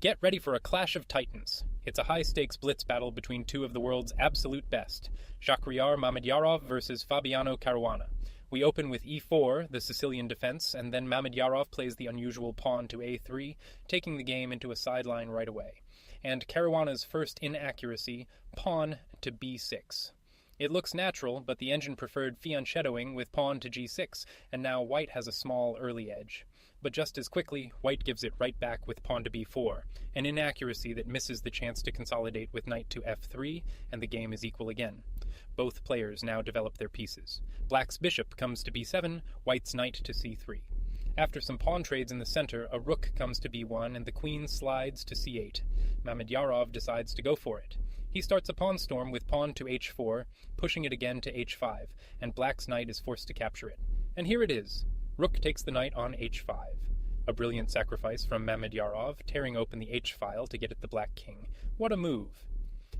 Get ready for a clash of titans. It's a high-stakes blitz battle between two of the world's absolute best, Shakhriyar Mamedyarov versus Fabiano Caruana. We open with e4, the Sicilian defense, and then Mamedyarov plays the unusual pawn to a3, taking the game into a sideline right away. And Caruana's first inaccuracy, pawn to b6. It looks natural, but the engine preferred fianchettoing with pawn to g6, and now white has a small early edge. But just as quickly, white gives it right back with pawn to b4, an inaccuracy that misses the chance to consolidate with knight to f3, and the game is equal again. Both players now develop their pieces. Black's bishop comes to b7, white's knight to c3. After some pawn trades in the center, a rook comes to b1 and the queen slides to c8. Mamedyarov decides to go for it. He starts a pawn storm with pawn to h4, pushing it again to h5, and black's knight is forced to capture it. And here it is. Rook takes the knight on h5. A brilliant sacrifice from Mamedyarov, tearing open the h-file to get at the black king. What a move!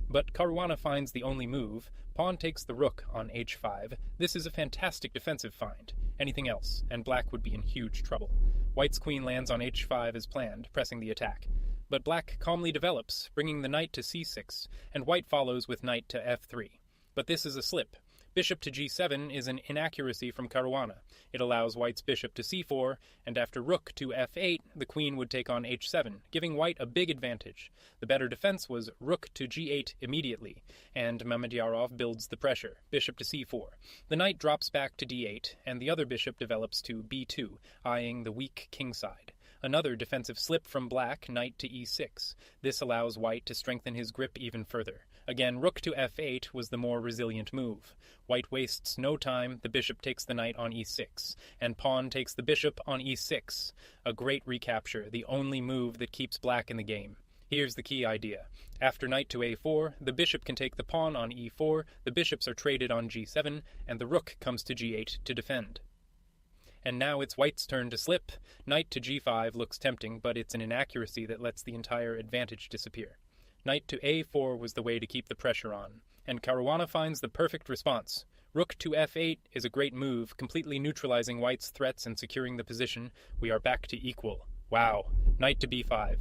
But Caruana finds the only move. Pawn takes the rook on h5. This is a fantastic defensive find. Anything else, and black would be in huge trouble. White's queen lands on h5 as planned, pressing the attack. But black calmly develops, bringing the knight to c6, and white follows with knight to f3. But this is a slip. Bishop to g7 is an inaccuracy from Caruana. It allows white's bishop to c4, and after rook to f8, the queen would take on h7, giving white a big advantage. The better defense was rook to g8 immediately, and Mamedyarov builds the pressure, bishop to c4. The knight drops back to d8, and the other bishop develops to b2, eyeing the weak king side. Another defensive slip from black, knight to e6. This allows white to strengthen his grip even further. Again, rook to f8 was the more resilient move. White wastes no time, the bishop takes the knight on e6, and pawn takes the bishop on e6. A great recapture, the only move that keeps black in the game. Here's the key idea. After knight to a4, the bishop can take the pawn on e4, the bishops are traded on g7, and the rook comes to g8 to defend. And now it's white's turn to slip. Knight to g5 looks tempting, but it's an inaccuracy that lets the entire advantage disappear. Knight to a4 was the way to keep the pressure on, and Caruana finds the perfect response. Rook to f8 is a great move, completely neutralizing white's threats and securing the position. We are back to equal. Wow. Knight to b5.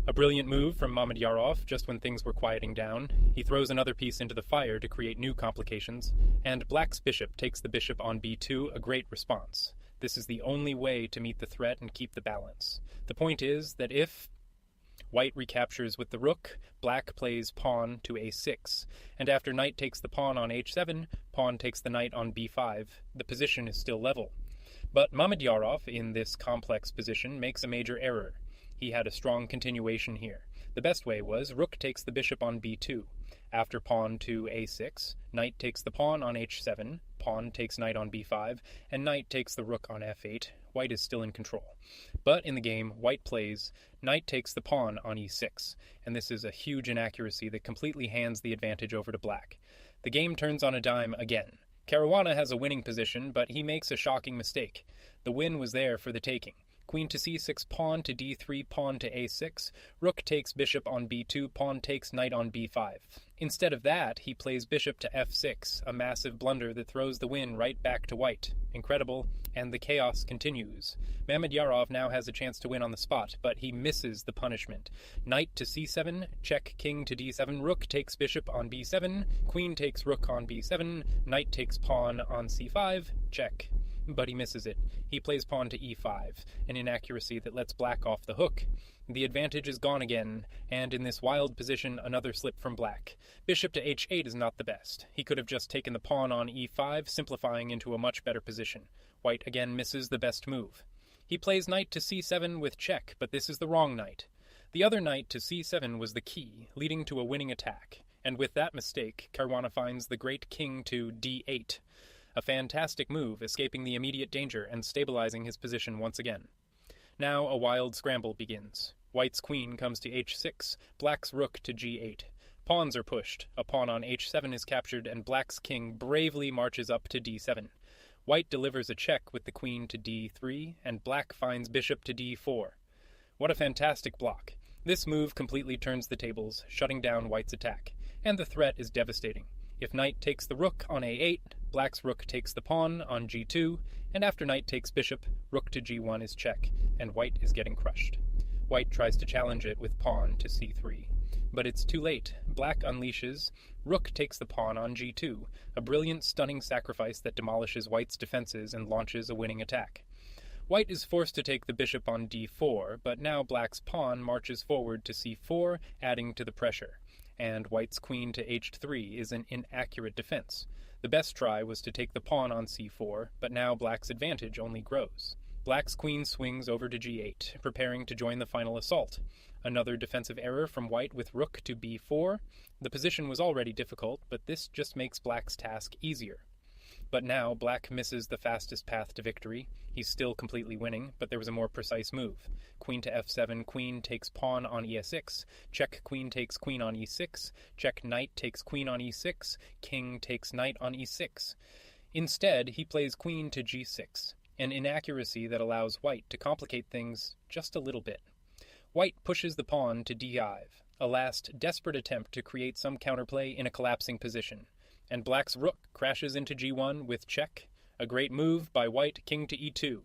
A brilliant move from Mamedyarov, just when things were quieting down. He throws another piece into the fire to create new complications, and black's bishop takes the bishop on b2, a great response. This is the only way to meet the threat and keep the balance. The point is that if white recaptures with the rook, black plays pawn to a6, and after knight takes the pawn on h7, pawn takes the knight on b5. The position is still level. But Mamedyarov, in this complex position, makes a major error. He had a strong continuation here. The best way was rook takes the bishop on b2. After pawn to a6, knight takes the pawn on h7, pawn takes knight on b5, and knight takes the rook on f8. White is still in control. But in the game, white plays knight takes the pawn on e6, and this is a huge inaccuracy that completely hands the advantage over to black. The game turns on a dime again. Caruana has a winning position, but he makes a shocking mistake. The win was there for the taking. Queen to c6, pawn to d3, pawn to a6, rook takes bishop on b2, pawn takes knight on b5. Instead of that, he plays bishop to f6, a massive blunder that throws the win right back to white. Incredible, and the chaos continues. Mamedyarov now has a chance to win on the spot, but he misses the punishment. Knight to c7, check king to d7, rook takes bishop on b7, queen takes rook on b7, knight takes pawn on c5, check. But he misses it. He plays pawn to e5, an inaccuracy that lets black off the hook. The advantage is gone again, and in this wild position, another slip from black. Bishop to h8 is not the best. He could have just taken the pawn on e5, simplifying into a much better position. White again misses the best move. He plays knight to c7 with check, but this is the wrong knight. The other knight to c7 was the key, leading to a winning attack. And with that mistake, Caruana finds the great king to d8. A fantastic move, escaping the immediate danger and stabilizing his position once again. Now a wild scramble begins. White's queen comes to h6, black's rook to g8. Pawns are pushed, a pawn on h7 is captured, and black's king bravely marches up to d7. White delivers a check with the queen to d3, and black finds bishop to d4. What a fantastic block. This move completely turns the tables, shutting down white's attack, and the threat is devastating. If knight takes the rook on a8, black's rook takes the pawn on g2, and after knight takes bishop, rook to g1 is check, and white is getting crushed. White tries to challenge it with pawn to c3. But it's too late. Black unleashes. Rook takes the pawn on g2, a brilliant, stunning sacrifice that demolishes White's defenses and launches a winning attack. White is forced to take the bishop on d4, but now Black's pawn marches forward to c4, adding to the pressure. And White's queen to h3 is an inaccurate defense. The best try was to take the pawn on c4, but now Black's advantage only grows. Black's queen swings over to g8, preparing to join the final assault. Another defensive error from White with rook to b4. The position was already difficult, but this just makes Black's task easier. But now Black misses the fastest path to victory. He's still completely winning, but there was a more precise move. Queen to f7, queen takes pawn on e6, check queen takes queen on e6, check knight takes queen on e6, king takes knight on e6. Instead, he plays queen to g6, an inaccuracy that allows White to complicate things just a little bit. White pushes the pawn to d5, a last desperate attempt to create some counterplay in a collapsing position. And Black's rook crashes into g1 with check, a great move by White king to e2.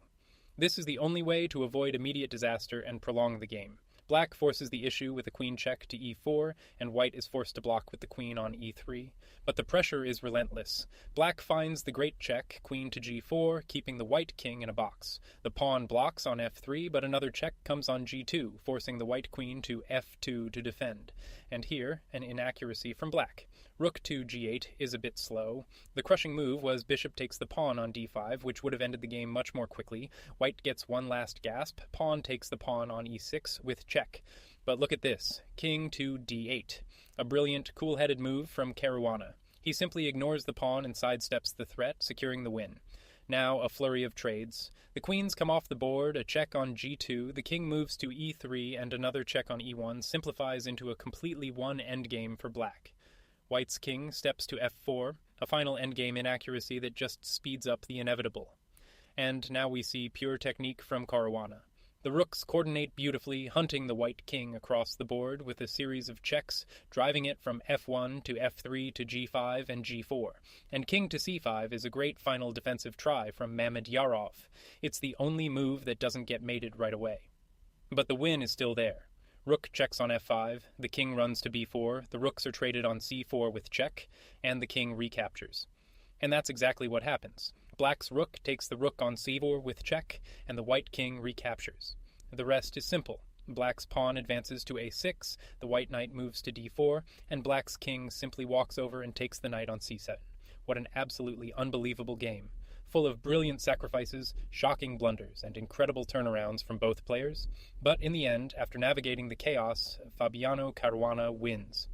This is the only way to avoid immediate disaster and prolong the game. Black forces the issue with a queen check to e4, and White is forced to block with the queen on e3. But the pressure is relentless. Black finds the great check, queen to g4, keeping the White king in a box. The pawn blocks on f3, but another check comes on g2, forcing the White queen to f2 to defend. And here, an inaccuracy from Black. Rook to g8 is a bit slow. The crushing move was bishop takes the pawn on d5, which would have ended the game much more quickly. White gets one last gasp. Pawn takes the pawn on e6 with check. But look at this. King to d8. A brilliant, cool-headed move from Caruana. He simply ignores the pawn and sidesteps the threat, securing the win. Now a flurry of trades. The queens come off the board, a check on g2, the king moves to e3, and another check on e1 simplifies into a completely won endgame for Black. White's king steps to f4, a final endgame inaccuracy that just speeds up the inevitable. And now we see pure technique from Caruana. The rooks coordinate beautifully, hunting the White king across the board with a series of checks, driving it from f1 to f3 to g5 and g4. And king to c5 is a great final defensive try from Mamedyarov. It's the only move that doesn't get mated right away. But the win is still there. Rook checks on f5, the king runs to b4, the rooks are traded on c4 with check, and the king recaptures. And that's exactly what happens. Black's rook takes the rook on c4 with check, and the White king recaptures. The rest is simple. Black's pawn advances to a6, the White knight moves to d4, and Black's king simply walks over and takes the knight on c7. What an absolutely unbelievable game. Full of brilliant sacrifices, shocking blunders, and incredible turnarounds from both players. But in the end, after navigating the chaos, Fabiano Caruana wins.